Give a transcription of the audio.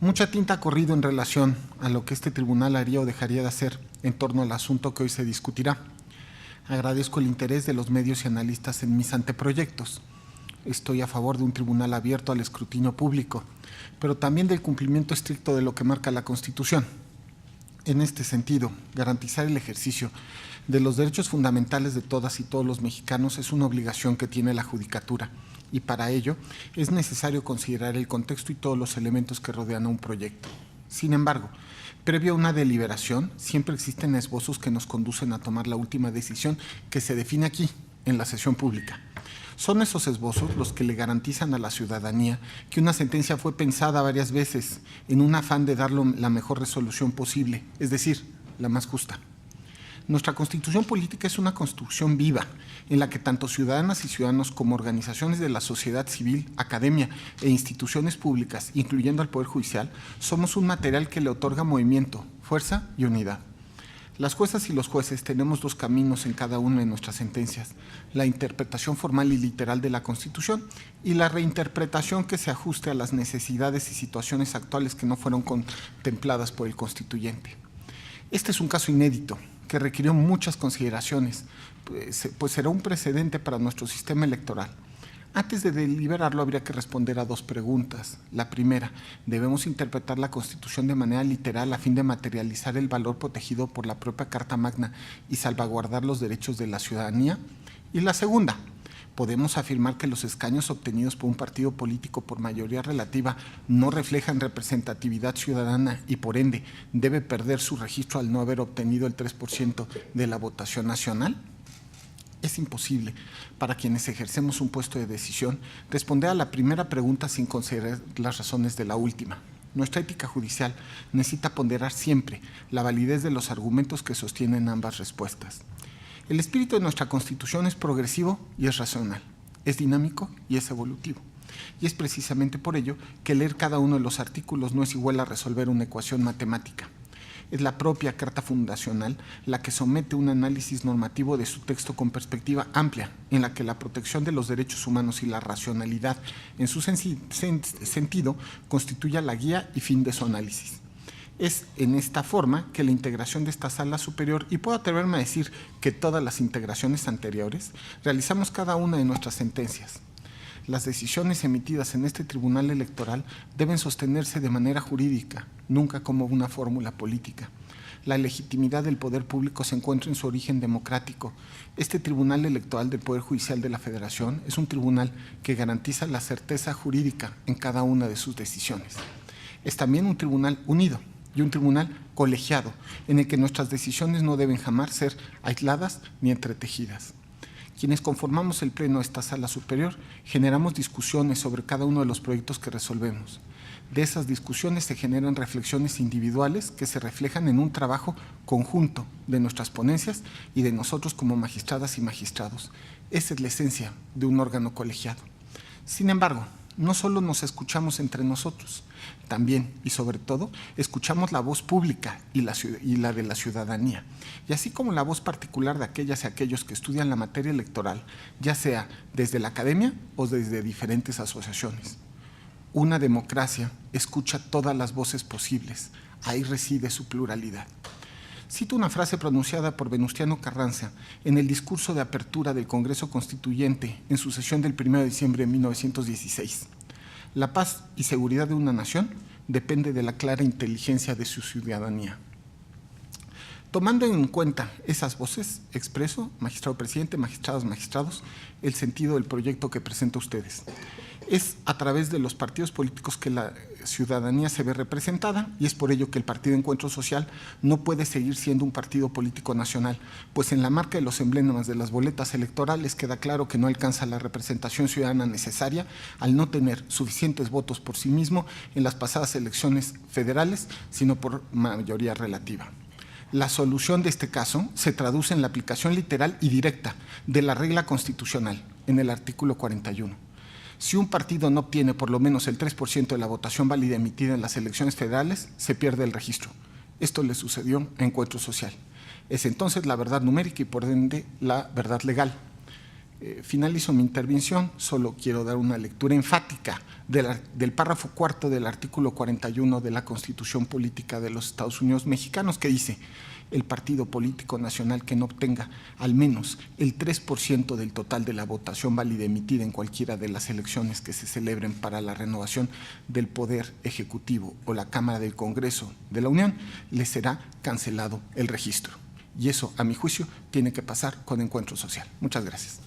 Mucha tinta ha corrido en relación a lo que este tribunal haría o dejaría de hacer en torno al asunto que hoy se discutirá. Agradezco el interés de los medios y analistas en mis anteproyectos. Estoy a favor de un tribunal abierto al escrutinio público, pero también del cumplimiento estricto de lo que marca la Constitución. En este sentido, garantizar el ejercicio de los derechos fundamentales de todas y todos los mexicanos es una obligación que tiene la Judicatura, y para ello es necesario considerar el contexto y todos los elementos que rodean a un proyecto. Sin embargo, previo a una deliberación, siempre existen esbozos que nos conducen a tomar la última decisión que se define aquí, en la sesión pública. Son esos esbozos los que le garantizan a la ciudadanía que una sentencia fue pensada varias veces en un afán de darle la mejor resolución posible, es decir, la más justa. Nuestra Constitución política es una construcción viva en la que tanto ciudadanas y ciudadanos como organizaciones de la sociedad civil, academia e instituciones públicas, incluyendo al Poder Judicial, somos un material que le otorga movimiento, fuerza y unidad. Las juezas y los jueces tenemos dos caminos en cada una de nuestras sentencias: la interpretación formal y literal de la Constitución y la reinterpretación que se ajuste a las necesidades y situaciones actuales que no fueron contempladas por el constituyente. Este es un caso inédito que requirió muchas consideraciones, pues será un precedente para nuestro sistema electoral. Antes de deliberarlo habría que responder a dos preguntas. La primera, ¿debemos interpretar la Constitución de manera literal a fin de materializar el valor protegido por la propia Carta Magna y salvaguardar los derechos de la ciudadanía? Y la segunda, ¿podemos afirmar que los escaños obtenidos por un partido político por mayoría relativa no reflejan representatividad ciudadana y por ende debe perder su registro al no haber obtenido el 3% de la votación nacional? Es imposible para quienes ejercemos un puesto de decisión responder a la primera pregunta sin considerar las razones de la última. Nuestra ética judicial necesita ponderar siempre la validez de los argumentos que sostienen ambas respuestas. El espíritu de nuestra Constitución es progresivo y es racional, es dinámico y es evolutivo. Y es precisamente por ello que leer cada uno de los artículos no es igual a resolver una ecuación matemática. Es la propia Carta Fundacional la que somete un análisis normativo de su texto con perspectiva amplia, en la que la protección de los derechos humanos y la racionalidad en su sentido constituya la guía y fin de su análisis. Es en esta forma que la integración de esta sala superior, y puedo atreverme a decir que todas las integraciones anteriores, realizamos cada una de nuestras sentencias. Las decisiones emitidas en este tribunal electoral deben sostenerse de manera jurídica, nunca como una fórmula política. La legitimidad del poder público se encuentra en su origen democrático. Este Tribunal Electoral del Poder Judicial de la Federación es un tribunal que garantiza la certeza jurídica en cada una de sus decisiones. Es también un tribunal unido y un tribunal colegiado, en el que nuestras decisiones no deben jamás ser aisladas ni entretejidas. Quienes conformamos el pleno de esta sala superior generamos discusiones sobre cada uno de los proyectos que resolvemos. De esas discusiones se generan reflexiones individuales que se reflejan en un trabajo conjunto de nuestras ponencias y de nosotros como magistradas y magistrados. Esa es la esencia de un órgano colegiado. Sin embargo, no solo nos escuchamos entre nosotros, también y sobre todo escuchamos la voz pública y la de la ciudadanía, y así como la voz particular de aquellas y aquellos que estudian la materia electoral, ya sea desde la academia o desde diferentes asociaciones. Una democracia escucha todas las voces posibles, ahí reside su pluralidad. Cito una frase pronunciada por Venustiano Carranza en el discurso de apertura del Congreso Constituyente en su sesión del 1 de diciembre de 1916. La paz y seguridad de una nación depende de la clara inteligencia de su ciudadanía. Tomando en cuenta esas voces, expreso, magistrado presidente, magistrados, el sentido del proyecto que presento a ustedes. Es a través de los partidos políticos que la ciudadanía se ve representada, y es por ello que el Partido Encuentro Social no puede seguir siendo un partido político nacional, pues en la marca de los emblemas de las boletas electorales queda claro que no alcanza la representación ciudadana necesaria al no tener suficientes votos por sí mismo en las pasadas elecciones federales, sino por mayoría relativa. La solución de este caso se traduce en la aplicación literal y directa de la regla constitucional en el artículo 41. Si un partido no obtiene por lo menos el 3% de la votación válida emitida en las elecciones federales, se pierde el registro. Esto le sucedió a Encuentro Social. Es entonces la verdad numérica y por ende la verdad legal. Finalizo mi intervención, solo quiero dar una lectura enfática del párrafo cuarto del artículo 41 de la Constitución Política de los Estados Unidos Mexicanos, que dice: el partido político nacional que no obtenga al menos el 3% del total de la votación válida emitida en cualquiera de las elecciones que se celebren para la renovación del Poder Ejecutivo o la Cámara del Congreso de la Unión, le será cancelado el registro. Y eso, a mi juicio, tiene que pasar con Encuentro Social. Muchas gracias.